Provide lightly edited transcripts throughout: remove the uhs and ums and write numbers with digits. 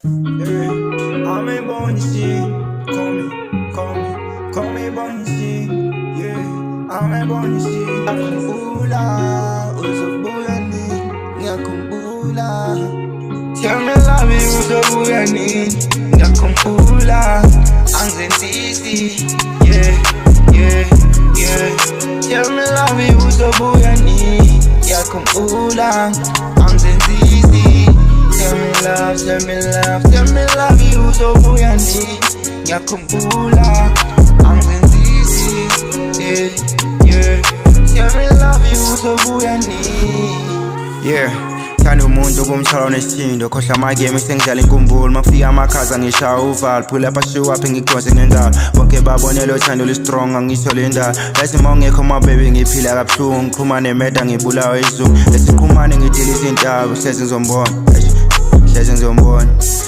Yeah, I'm a Bonnie, call me Bonnie. Yeah, I'm a Bonnie. Akumbula, uzobuyani, ngiyakumbula. Tell me love you, uzobuyani, ngiyakumbula. Angizenzisi, yeah. Tell me love you, uzobuyani, ngiyakumbula. Angizenzisi. Tell me love you, uzobuyani, ngiyakumbula. Angizenzisi, yeah. Tell me love you, uzobuyani. Yeah, thanda umuntu kumthwala onesithindo, khohlwa amagame sengidlala inkumbulo. Makufika amakhaza ngishaya uvalo, pull up show up ngigcose ngendalo. Bonke babonela uthando lustrong, angisho le ndalo. Yazi uma ungekho mababy ngiphila kabuhlungu. Ngiqhuma nemeda ngibulawa izulu. Lesiqhumane ngidila izintaba, hlezi ngizombona.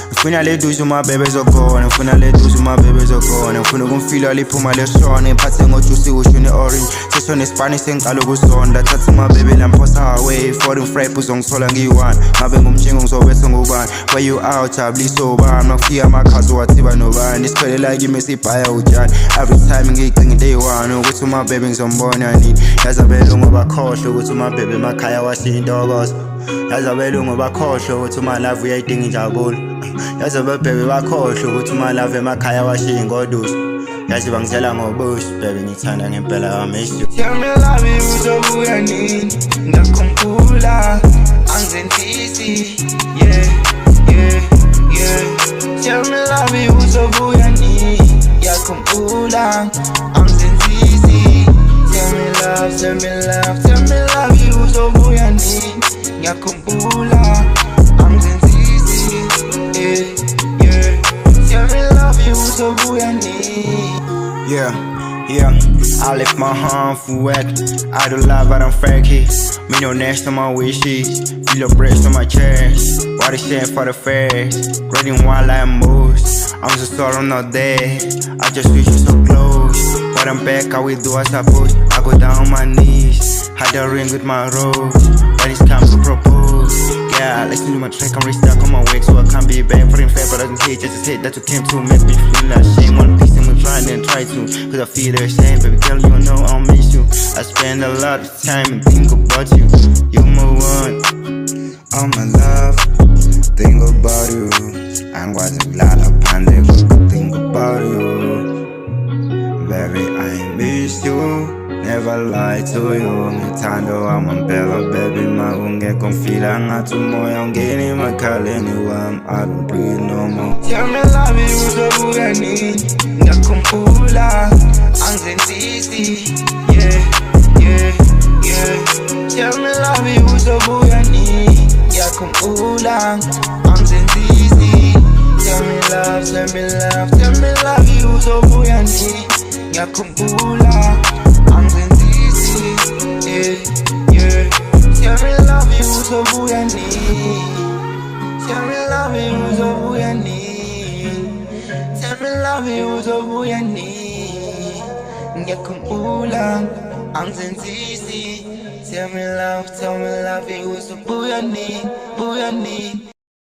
Ngifuna le duze uma bebe zogona, ngifuna ukumfila liphuma lesona. Ngiphathe ngojuicy usho ne-orange, sesho nespanish sengiqala ukuzonda. Thatha uma bebe lamphosa away, foreign frappe uzongithola ngiyi-one. Ngabe ngumjingo ngizobetha ngubani, where you out jabulisa ubani. Makufika amakhazi wathiba nobani, isiphelela kimi sibhaya utshani. Every time ngiyicinga day one ukuthi uma bebe ngizombona nini. Yazi abelungu bakhohlwe ukuthi uma bebe emakhaya washiya intokozo. Yazi abelungu bakhohlwe ukuthi uma love uyayidinga injabulo. Yazi ababhebe bakhohlwe ukuthi uma love emakhaya washiya ingoduso. Yazi bangizela ngobuso, baby ngithanda ngempela kameshu. Tell me love you, uzobuyani, ngiyakhumbula. Angizenzisi, yeah. Tell me love you, uzobuyani, ngiyakhumbula. Angizenzisi. Tell me love you, uzobuyani, ngiyakhumbula. Angizenzisi, yeah. Tell me love you, uzobuyani. Yeah, I left my home for work. I don't love, I don't fake it. Me no nest on my wishes. Feel your breast on my chest. What is shame for the face? Grading while I moves. I'm so sorry I'm not there. I just wish you so close. But I'm back, I will do as I push. I go down on my knees. Had a ring with my rose. When it's time to propose. Yeah, listen to my track, I'm restuck on my way, so I can't be back. Putting fair, but I can hate, just hate that you came to make me feel like shame. One piece and we trying and try to, cause I feel the same. Baby girl, you know I'll miss you. I spend a lot of time and think about you. You my one, oh my love, think about you. I'm going to glad upon the think about you. Baby, I miss you. Never lie to you. Ngithando amampela baby, maunge confila ngathi umoya ungeni makhaleni wami. I don't breathe no more. Tell me love you, uzobuyani, ngiyakhumbula. Angizenzisi, yeah. Tell me love you, uzobuyani, ngiyakhumbula. Angizenzisi. Tell me love you, uzobuyani, ngiyakhumbula. Angizenzisi, yeah. Tell me love you, uzobuyani. Tell me love you, uzobuyani. Tell me love you, uzobuyani, ngiyakhumbula. Angizenzisi. Tell me love you, uzobuyani, buyani.